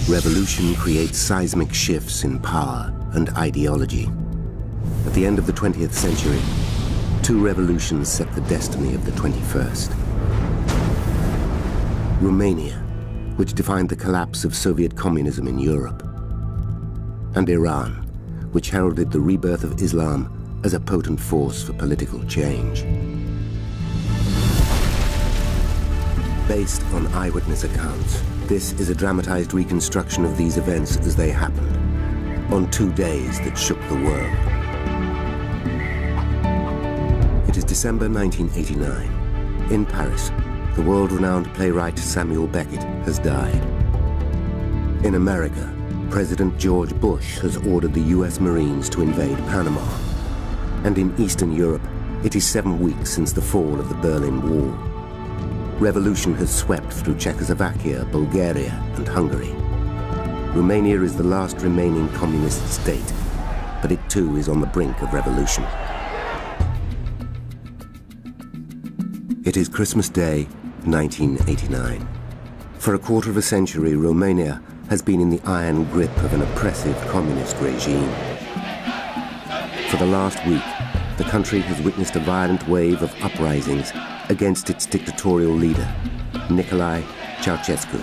Revolution creates seismic shifts in power and ideology. At the end of the 20th century, two revolutions set the destiny of the 21st. Romania, which defined the collapse of Soviet communism in Europe, and Iran, which heralded the rebirth of Islam as a potent force for political change. Based on eyewitness accounts, this is a dramatized reconstruction of these events as they happened, on 2 days that shook the world. It is December 1989. In Paris, the world-renowned playwright Samuel Beckett has died. In America, President George Bush has ordered the US Marines to invade Panama. And in Eastern Europe, it is 7 weeks since the fall of the Berlin Wall. Revolution has swept through Czechoslovakia, Bulgaria, and Hungary. Romania is the last remaining communist state, but it too is on the brink of revolution. It is Christmas Day, 1989. For a quarter of a century, Romania has been in the iron grip of an oppressive communist regime. For the last week, the country has witnessed a violent wave of uprisings against its dictatorial leader, Nicolae Ceausescu.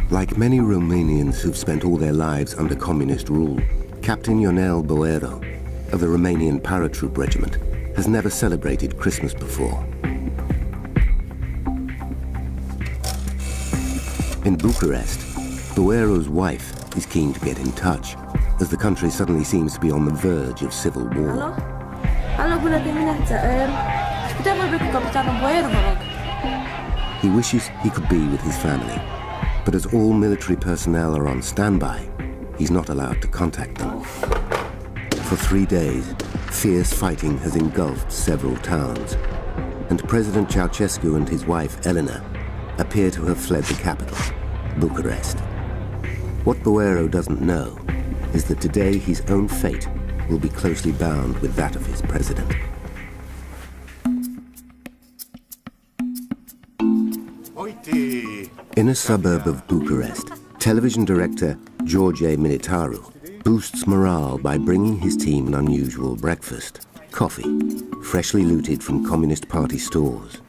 Like many Romanians who've spent all their lives under communist rule, Captain Ionel Boero of the Romanian Paratroop Regiment has never celebrated Christmas before. In Bucharest, Boero's wife is keen to get in touch, as the country suddenly seems to be on the verge of civil war. Hello? Hello, bună dimineața. Putem vorbi cu capitanul Boero, vă rog? He wishes he could be with his family, but as all military personnel are on standby, he's not allowed to contact them. For 3 days, fierce fighting has engulfed several towns, and President Ceausescu and his wife Elena appear to have fled the capital, Bucharest. What Boero doesn't know is that today his own fate will be closely bound with that of his president. In a suburb of Bucharest, television director George Militaru boosts morale by bringing his team an unusual breakfast, coffee, freshly looted from Communist Party stores.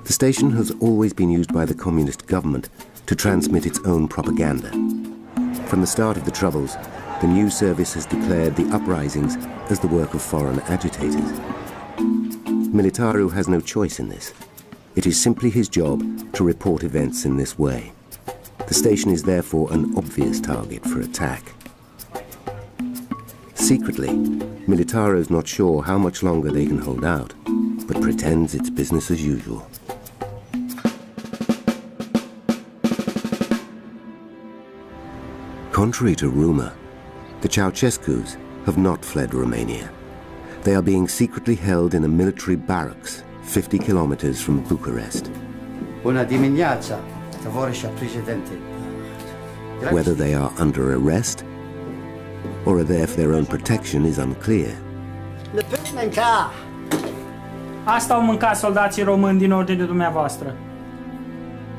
The station has always been used by the communist government to transmit its own propaganda. From the start of the Troubles, the news service has declared the uprisings as the work of foreign agitators. Militaru has no choice in this. It is simply his job to report events in this way. The station is therefore an obvious target for attack. Secretly, Militaru is not sure how much longer they can hold out, but pretends it's business as usual. Contrary to rumor, the Ceausescus have not fled Romania. They are being secretly held in a military barracks 50 kilometers from Bucharest. Bună dimineața, tоварищи президенты. Whether they are under arrest or are there for their own protection is unclear. Asta au mâncat soldații români din ordine de dumneavoastră.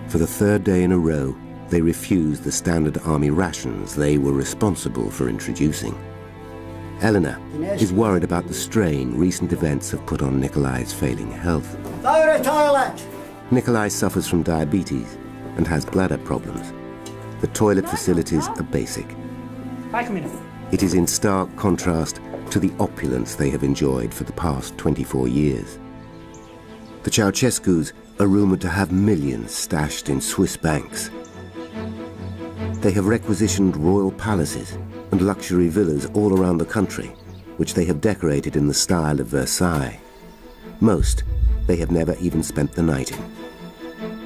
For the third day in a row, they refuse the standard army rations they were responsible for introducing. Elena is worried about the strain recent events have put on Nicolae's failing health. Nicolae suffers from diabetes and has bladder problems. The toilet facilities are basic. It is in stark contrast to the opulence they have enjoyed for the past 24 years. The Ceausescus are rumored to have millions stashed in Swiss banks. They have requisitioned royal palaces and luxury villas all around the country, which they have decorated in the style of Versailles. Most they have never even spent the night in.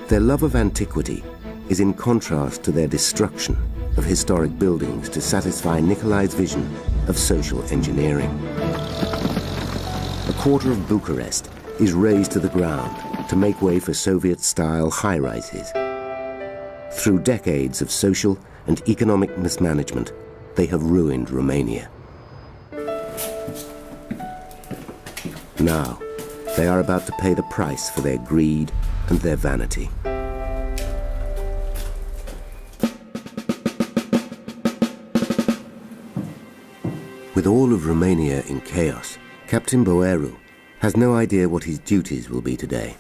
Their love of antiquity is in contrast to their destruction of historic buildings to satisfy Nicolae's vision of social engineering. A quarter of Bucharest is razed to the ground to make way for Soviet-style high-rises. Through decades of social and economic mismanagement, they have ruined Romania. Now, they are about to pay the price for their greed and their vanity. With all of Romania in chaos, Captain Boeru has no idea what his duties will be today.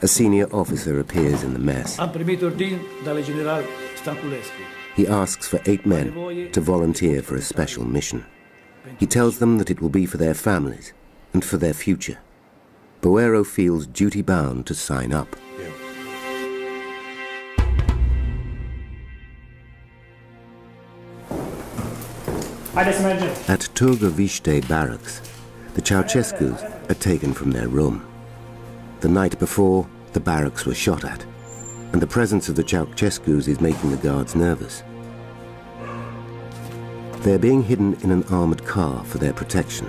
A senior officer appears in the mess. He asks for 8 men to volunteer for a special mission. He tells them that it will be for their families and for their future. Boeru feels duty-bound to sign up. At Târgoviște barracks, the Ceausescus are taken from their room. The night before, the barracks were shot at, and the presence of the Ceausescus is making the guards nervous. They're being hidden in an armoured car for their protection,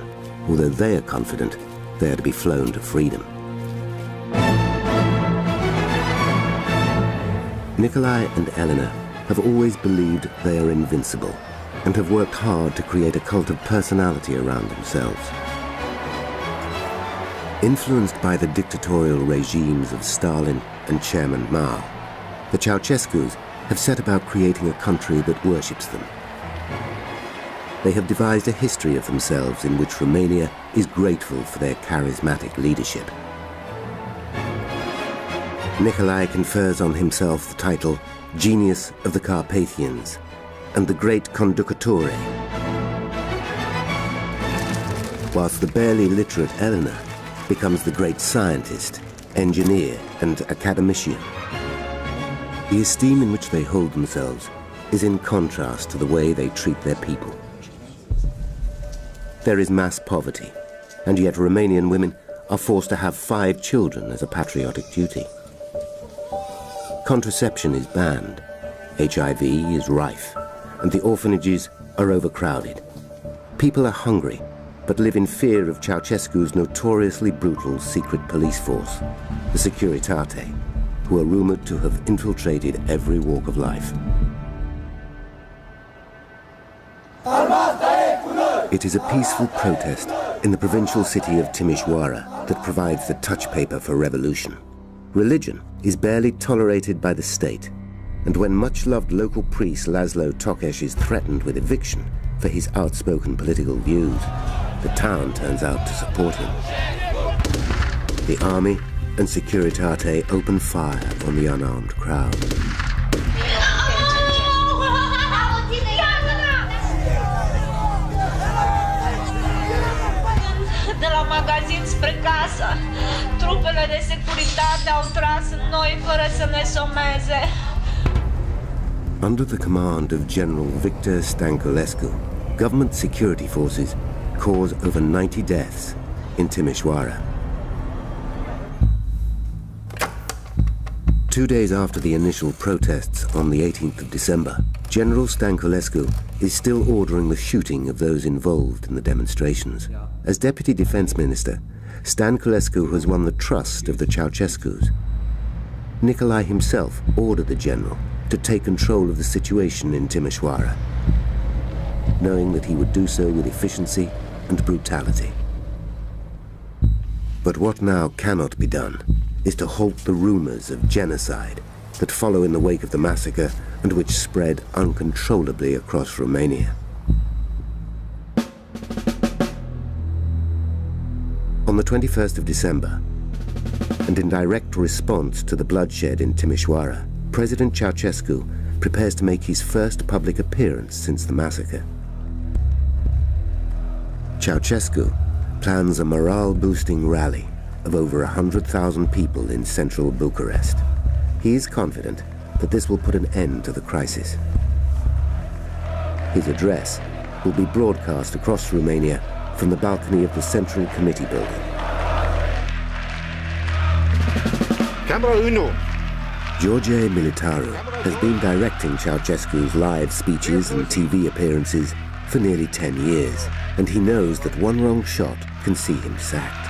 although they are confident they are to be flown to freedom. Nicolae and Elena have always believed they are invincible, and have worked hard to create a cult of personality around themselves. Influenced by the dictatorial regimes of Stalin and Chairman Mao, the Ceausescus have set about creating a country that worships them. They have devised a history of themselves in which Romania is grateful for their charismatic leadership. Nicolae confers on himself the title Genius of the Carpathians and the Great Conducatore, whilst the barely literate Elena becomes the great scientist, engineer, and academician. The esteem in which they hold themselves is in contrast to the way they treat their people. There is mass poverty, and yet Romanian women are forced to have 5 children as a patriotic duty. Contraception is banned, HIV is rife, and the orphanages are overcrowded. People are hungry, but live in fear of Ceausescu's notoriously brutal secret police force, the Securitate, who are rumoured to have infiltrated every walk of life. It is a peaceful protest in the provincial city of Timișoara that provides the touch paper for revolution. Religion is barely tolerated by the state, and when much-loved local priest Laszlo Tokes is threatened with eviction for his outspoken political views, the town turns out to support him. The army and Securitate open fire on the unarmed crowd. De la magazin spre casă, trupele de securitate au tras în noi fără să ne someze. Under the command of General Victor Stanculescu, government security forces cause over 90 deaths in Timișoara. 2 days after the initial protests on the 18th of December, General Stanculescu is still ordering the shooting of those involved in the demonstrations. As Deputy Defense Minister, Stanculescu has won the trust of the Ceausescus. Nicolae himself ordered the general to take control of the situation in Timișoara, knowing that he would do so with efficiency and brutality. But what now cannot be done is to halt the rumors of genocide that follow in the wake of the massacre and which spread uncontrollably across Romania. On the 21st of December, and in direct response to the bloodshed in Timișoara, President Ceausescu prepares to make his first public appearance since the massacre. Ceausescu plans a morale-boosting rally of over 100,000 people in central Bucharest. He is confident that this will put an end to the crisis. His address will be broadcast across Romania from the balcony of the Central Committee building. Camera 1. George Militaru has been directing Ceausescu's live speeches and TV appearances for nearly 10 years, and he knows that one wrong shot can see him sacked.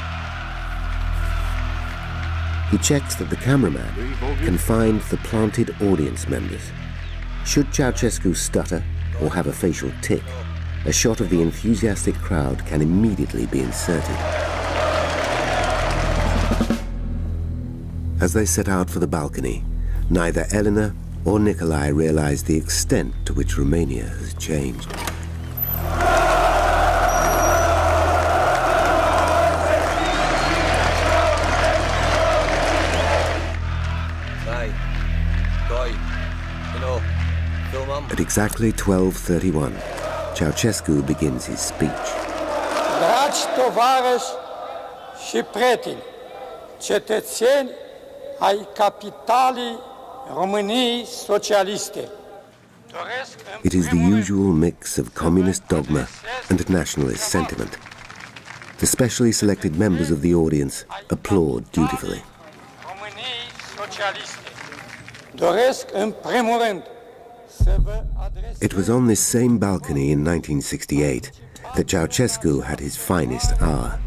He checks that the cameraman can find the planted audience members. Should Ceausescu stutter or have a facial tic, a shot of the enthusiastic crowd can immediately be inserted. As they set out for the balcony, neither Elena or Nicolae realize the extent to which Romania has changed. At exactly 12:31, Ceausescu begins his speech. Dragi tovarăși și prieteni, cetățeni ai capitalei României socialiste. It is the usual mix of communist dogma and nationalist sentiment. The specially selected members of the audience applaud dutifully. României socialiste. Doresc în primul rând. It was on this same balcony in 1968 that Ceausescu had his finest hour.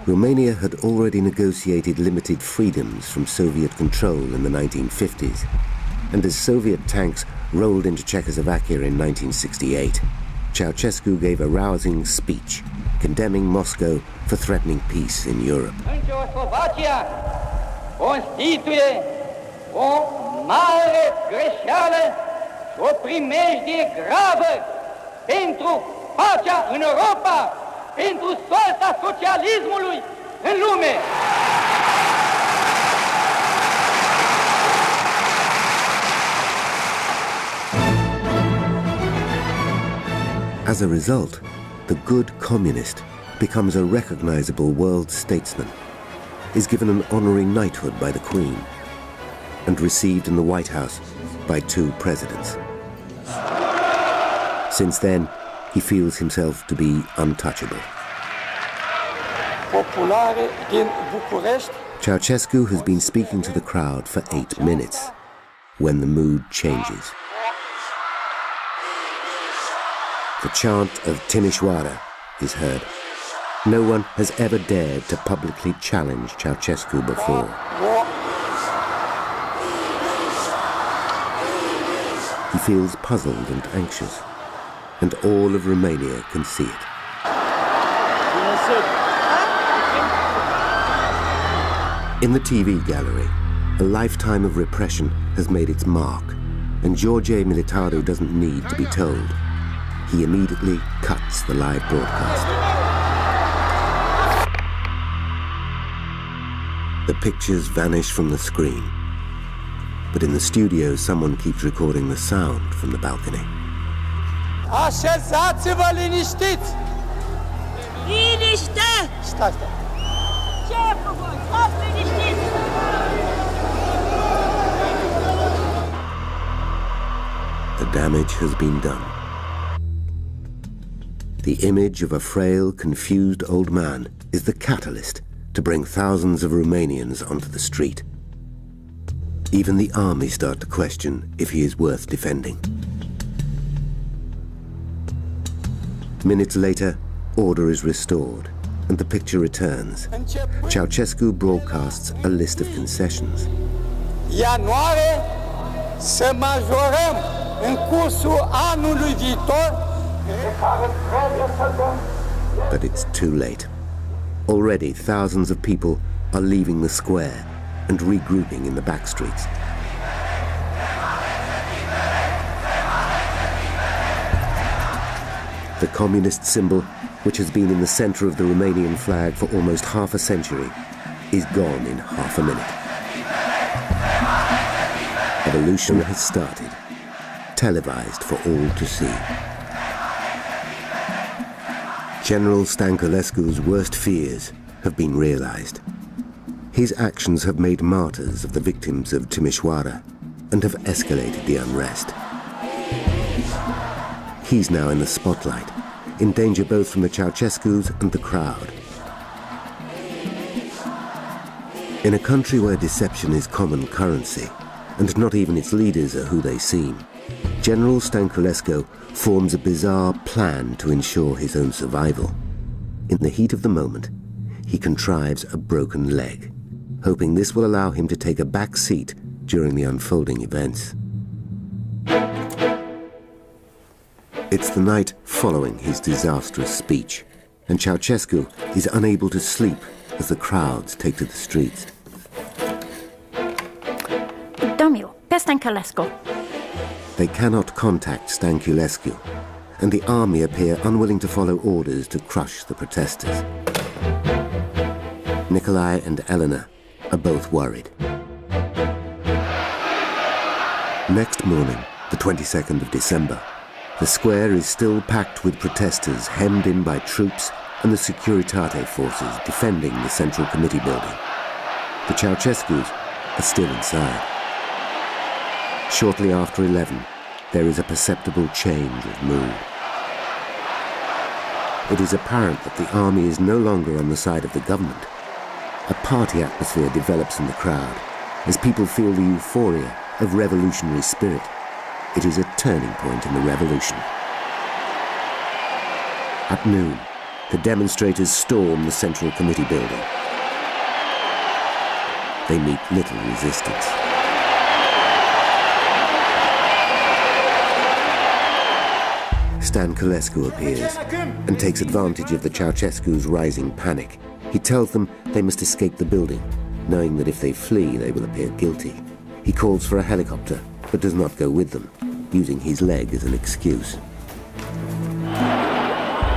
Romania had already negotiated limited freedoms from Soviet control in the 1950s, and as Soviet tanks rolled into Czechoslovakia in 1968, Ceausescu gave a rousing speech condemning Moscow for threatening peace in Europe. Czechoslovakia constituie o mare greșeală și o primejdie gravă pentru pacea în Europa, pentru soarta socialismului în lume. As a result, the good communist becomes a recognizable world statesman, is given an honorary knighthood by the Queen, and received in the White House by 2 presidents. Since then, he feels himself to be untouchable. Ceausescu has been speaking to the crowd for 8 minutes, when the mood changes. The chant of Timișoara is heard. No one has ever dared to publicly challenge Ceausescu before. He feels puzzled and anxious, and all of Romania can see it. In the TV gallery, a lifetime of repression has made its mark, and George Militaru doesn't need to be told. He immediately cuts the live broadcast. The pictures vanish from the screen, but in the studio someone keeps recording the sound from the balcony. Așezați-vă liniștiți! Liniște! Stai. Ce făcut? Stați liniștiți! The damage has been done. The image of a frail, confused old man is the catalyst to bring thousands of Romanians onto the street. Even the army start to question if he is worth defending. Minutes later, order is restored, and the picture returns. Ceausescu broadcasts a list of concessions. Ianuarie să majorăm în cursul anului viitor. But it's too late. Already thousands of people are leaving the square and regrouping in the back streets. The communist symbol, which has been in the center of the Romanian flag for almost half a century, is gone in half a minute. Evolution has started, televised for all to see. General Stanculescu's worst fears have been realized. His actions have made martyrs of the victims of Timișoara and have escalated the unrest. He's now in the spotlight, in danger both from the Ceausescus and the crowd. In a country where deception is common currency, and not even its leaders are who they seem, General Stanculescu forms a bizarre plan to ensure his own survival. In the heat of the moment, he contrives a broken leg, hoping this will allow him to take a back seat during the unfolding events. It's the night following his disastrous speech, and Ceausescu is unable to sleep as the crowds take to the streets. Domnul, pe Stanculescu. They cannot contact Stanculescu, and the army appear unwilling to follow orders to crush the protesters. Nikolai and Elena are both worried. Next morning, the 22nd of December, the square is still packed with protesters hemmed in by troops and the Securitate forces defending the Central Committee building. The Ceausescus are still inside. Shortly after 11, there is a perceptible change of mood. It is apparent that the army is no longer on the side of the government. A party atmosphere develops in the crowd as people feel the euphoria of revolutionary spirit. It is a turning point in the revolution. At noon, the demonstrators storm the Central Committee building. They meet little resistance. Stanculescu appears and takes advantage of the Ceausescu's rising panic. He tells them they must escape the building, knowing that if they flee, they will appear guilty. He calls for a helicopter, but does not go with them, using his leg as an excuse.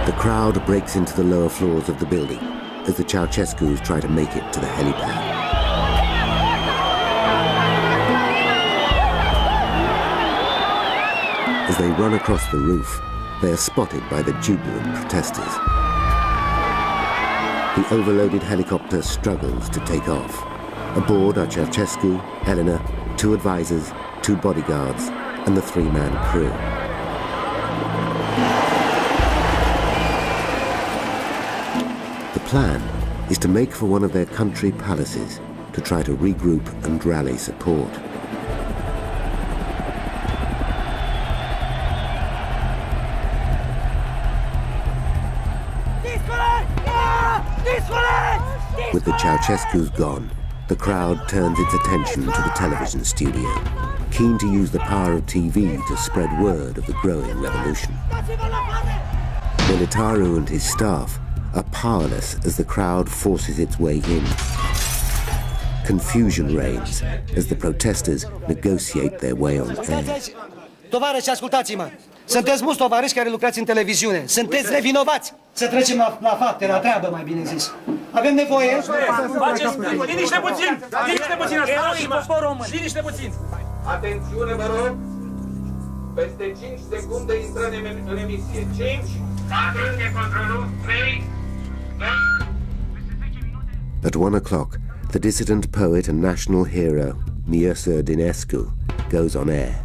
The crowd breaks into the lower floors of the building as the Ceausescus try to make it to the helipad. As they run across the roof, they are spotted by the jubilant protesters. The overloaded helicopter struggles to take off. Aboard are Ceausescu, Elena, 2 advisors, 2 bodyguards, and the 3-man crew. The plan is to make for one of their country palaces to try to regroup and rally support. With the Ceausescus gone, the crowd turns its attention to the television studio, keen to use the power of TV to spread word of the growing revolution. Militaru and his staff are powerless as the crowd forces its way in. Confusion reigns as the protesters negotiate their way on air. Tovarăși, ascultați-mă! Sunteți mulți tovariși care lucrați în televiziune. Sunteți nevinovați! Să trecem la fapte, la treabă, mai bine zis. Avem nevoie... Liniște puțin! Liniște puțin! Liniște puțin! Atențiune, vă rog! Peste 5 secunde intrăm în emisie. 5... 4 de controlul, 3... At 1 o'clock, the dissident poet and national hero, Mircea Dinescu, goes on air.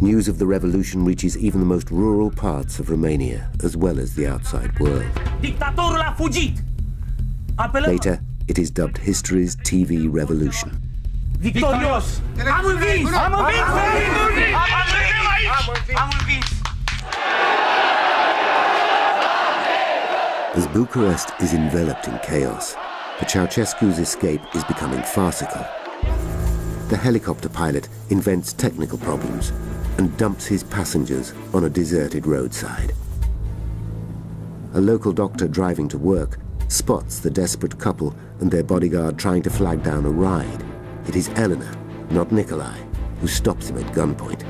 News of the revolution reaches even the most rural parts of Romania, as well as the outside world. Dictatorul a fugit! Later, it is dubbed history's TV revolution. Victorios! Am învins! Am învins! Am învins! As Bucharest is enveloped in chaos, the Ceausescu's escape is becoming farcical. The helicopter pilot invents technical problems and dumps his passengers on a deserted roadside. A local doctor driving to work spots the desperate couple and their bodyguard trying to flag down a ride. It is Elena, not Nikolai, who stops him at gunpoint.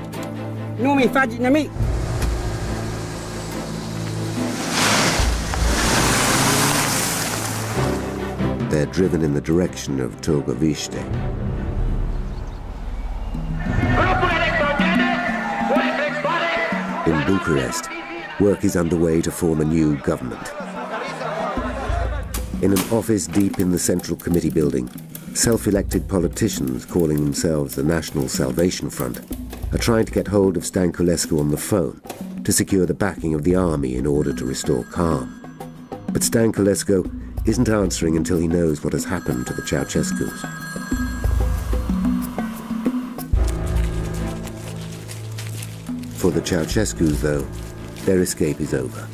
Nu mi faci nimic! They're driven in the direction of Târgoviște. In Bucharest, work is underway to form a new government. In an office deep in the Central Committee building, self-elected politicians calling themselves the National Salvation Front are trying to get hold of Stanculescu on the phone to secure the backing of the army in order to restore calm. But Stanculescu isn't answering until he knows what has happened to the Ceausescus. For the Ceausescus, though, their escape is over.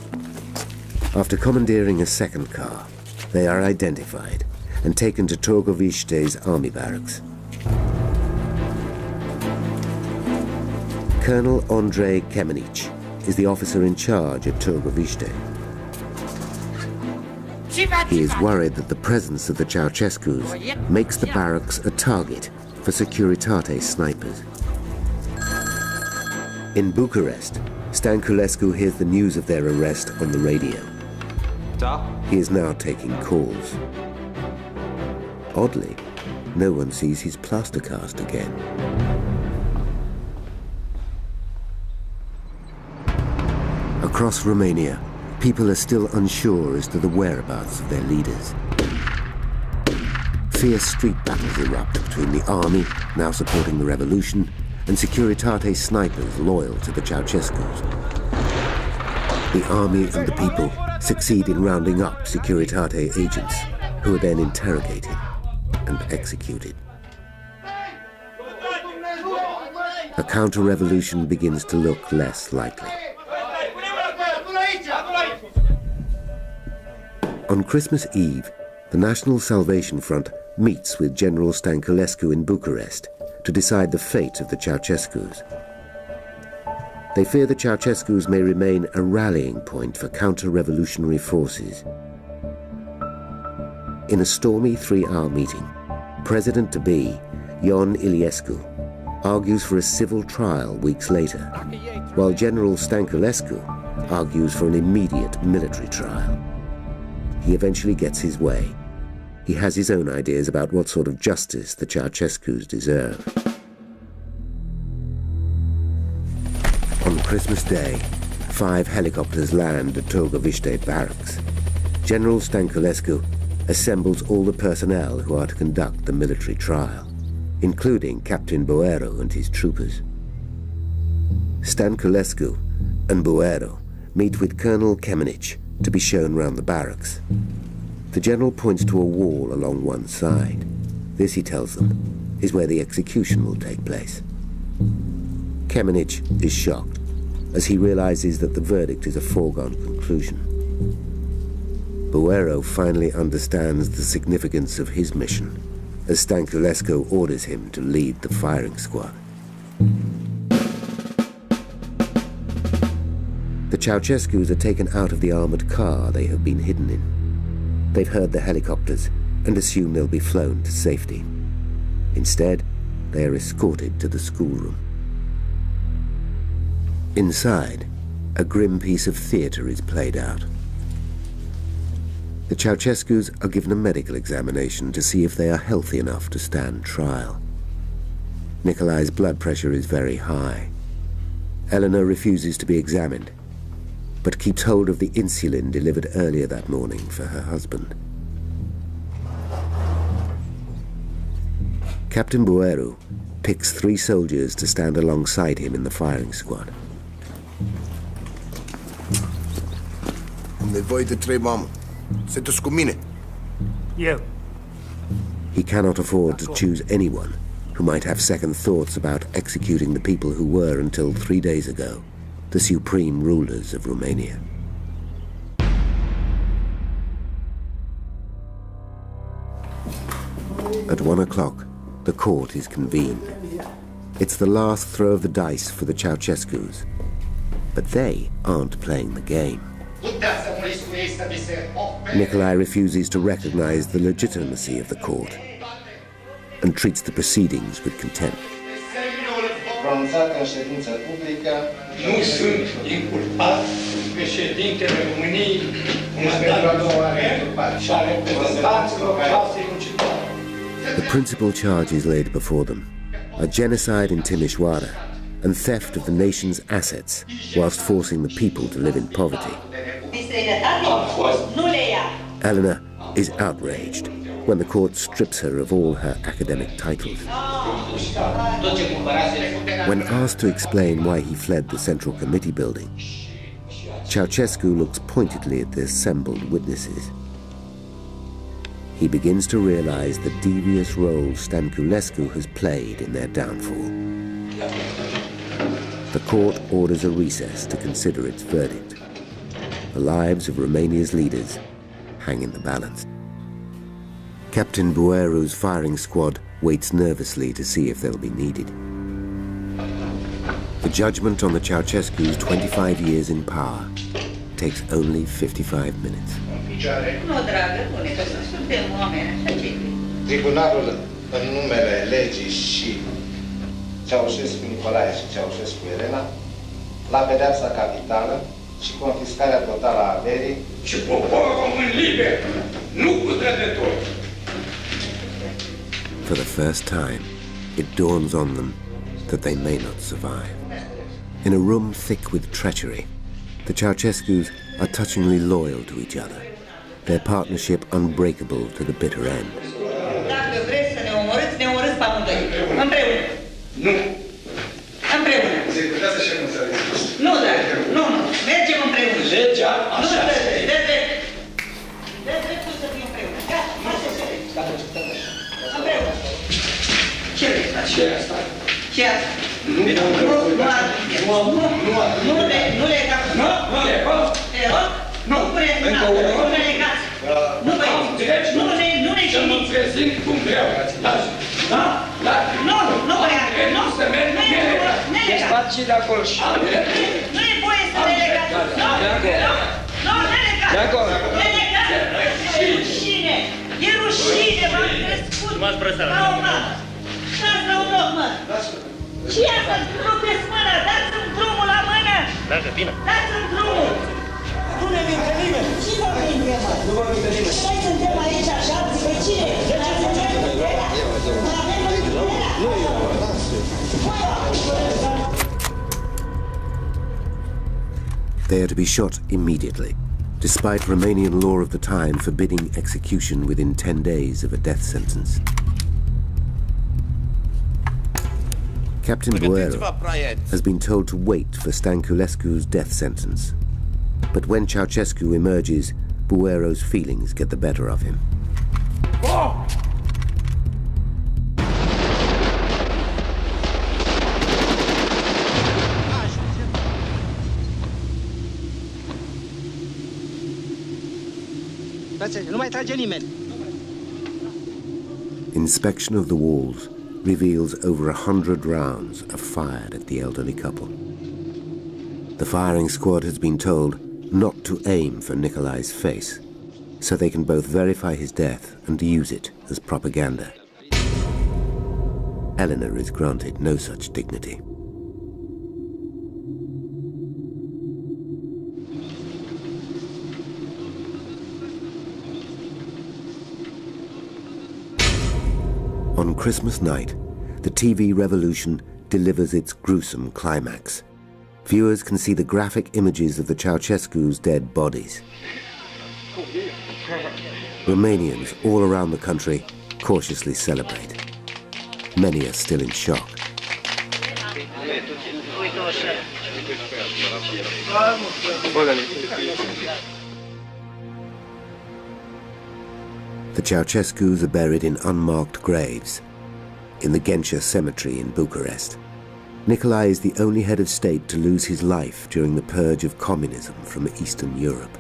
After commandeering a second car, they are identified and taken to Târgoviște's army barracks. Colonel Andrei Kemenic is the officer in charge at Târgu. He is worried that the presence of the Ceausescus makes the barracks a target for Securitate snipers. In Bucharest, Stănculescu hears the news of their arrest on the radio. He is now taking calls. Oddly, no one sees his plaster cast again. Across Romania, people are still unsure as to the whereabouts of their leaders. Fierce street battles erupt between the army, now supporting the revolution, and Securitate snipers loyal to the Ceausescus. The army and the people succeed in rounding up Securitate agents, who are then interrogated and executed. A counter-revolution begins to look less likely. On Christmas Eve, the National Salvation Front meets with General Stănculescu in Bucharest to decide the fate of the Ceausescus. They fear the Ceausescus may remain a rallying point for counter-revolutionary forces. In a stormy 3-hour meeting, President-to-be Ion Iliescu argues for a civil trial weeks later, while General Stănculescu argues for an immediate military trial. He eventually gets his way. He has his own ideas about what sort of justice the Ceausescus deserve. On Christmas Day, 5 helicopters land at Târgu barracks. General Stănculescu assembles all the personnel who are to conduct the military trial, including Captain Boero and his troopers. Stănculescu and Boero meet with Colonel Kemenic to be shown round the barracks. The general points to a wall along one side. This, he tells them, is where the execution will take place. Kemenic is shocked as he realizes that the verdict is a foregone conclusion. Boero finally understands the significance of his mission as Stănculescu orders him to lead the firing squad. The Ceausescus are taken out of the armored car they have been hidden in. They've heard the helicopters and assume they'll be flown to safety. Instead, they are escorted to the schoolroom. Inside, a grim piece of theatre is played out. The Ceausescus are given a medical examination to see if they are healthy enough to stand trial. Nikolai's blood pressure is very high. Eleanor refuses to be examined, but keeps hold of the insulin delivered earlier that morning for her husband. Captain Boero picks 3 soldiers to stand alongside him in the firing squad. Nevoie de 3 oameni. Sunteți cu mine. Eu. He cannot afford to choose anyone who might have second thoughts about executing the people who were, until 3 days ago, the supreme rulers of Romania. At 1 o'clock, the court is convened. It's the last throw of the dice for the Ceausescus, but they aren't playing the game. Nikolai refuses to recognize the legitimacy of the court and treats the proceedings with contempt. Nu sunt inculpat președintele României, și a reprezentanților clasei muncitoare. The principal charges laid before them are genocide in Timișoara and theft of the nation's assets whilst forcing the people to live in poverty. Eleanor is outraged when the court strips her of all her academic titles. When asked to explain why he fled the Central Committee building, Ceausescu looks pointedly at the assembled witnesses. He begins to realize the devious role Stănculescu has played in their downfall. The court orders a recess to consider its verdict. The lives of Romania's leaders hang in the balance. Captain Boero's firing squad waits nervously to see if they'll be needed. The judgment on the Ceausescu's 25 years in power takes only 55 minutes. Tribunalul, în numele legii și Ceaușescu Nicolae și Ceaușescu Elena, la pedeapsa capitală și confiscarea totală a averii și poporul român liber, nu cu trădători. For the first time, it dawns on them that they may not survive. In a room thick with treachery, the Ceausescus are touchingly loyal to each other, their partnership unbreakable to the bitter end. Dacă vreți să ne omorâți, ne omorâți pe amândoi. Împreună. Nu. Împreună. Nu, dar, nu. Mergem împreună. Legea, așa. Dă dreptul să fim împreună. Gata, împreună. Ce vrei? Ce asta? Ce asta? Nu le legați. Nu le rog. Nu vreți. Nu le legați. Nu vreți. Nu ne să mă prezint cum vreau. Nu vrea. Nu să merg cu mine. Desfaci și de acolo. Nu e voie să ne legați. Nu, ne legați. Ne legați. E rușine. E rușine. V-am crescut. La o mână. Dați la un loc, mă. Și ia să-mi rupeți mâna. Dați-mi drumul la mână. Dați-mi drumul. Nu ne minte nimeni. Și vă minte, mă. Nu vă minte nimeni. Noi suntem aici așa, pe cine? They are to be shot immediately, despite Romanian law of the time forbidding execution within 10 days of a death sentence. Captain Buero has been told to wait for Stanculescu's death sentence. But when Ceausescu emerges, Buero's feelings get the better of him. Oh! Nu mai trage nimeni. Inspection of the walls reveals over 100 rounds are fired at the elderly couple. The firing squad has been told not to aim for Nikolai's face, so they can both verify his death and use it as propaganda. Eleanor is granted no such dignity. On Christmas night, the TV revolution delivers its gruesome climax. Viewers can see the graphic images of the Ceausescu's dead bodies. Romanians all around the country cautiously celebrate. Many are still in shock. The Ceausescus are buried in unmarked graves in the Ghencea Cemetery in Bucharest. Nicolae is the only head of state to lose his life during the purge of communism from Eastern Europe.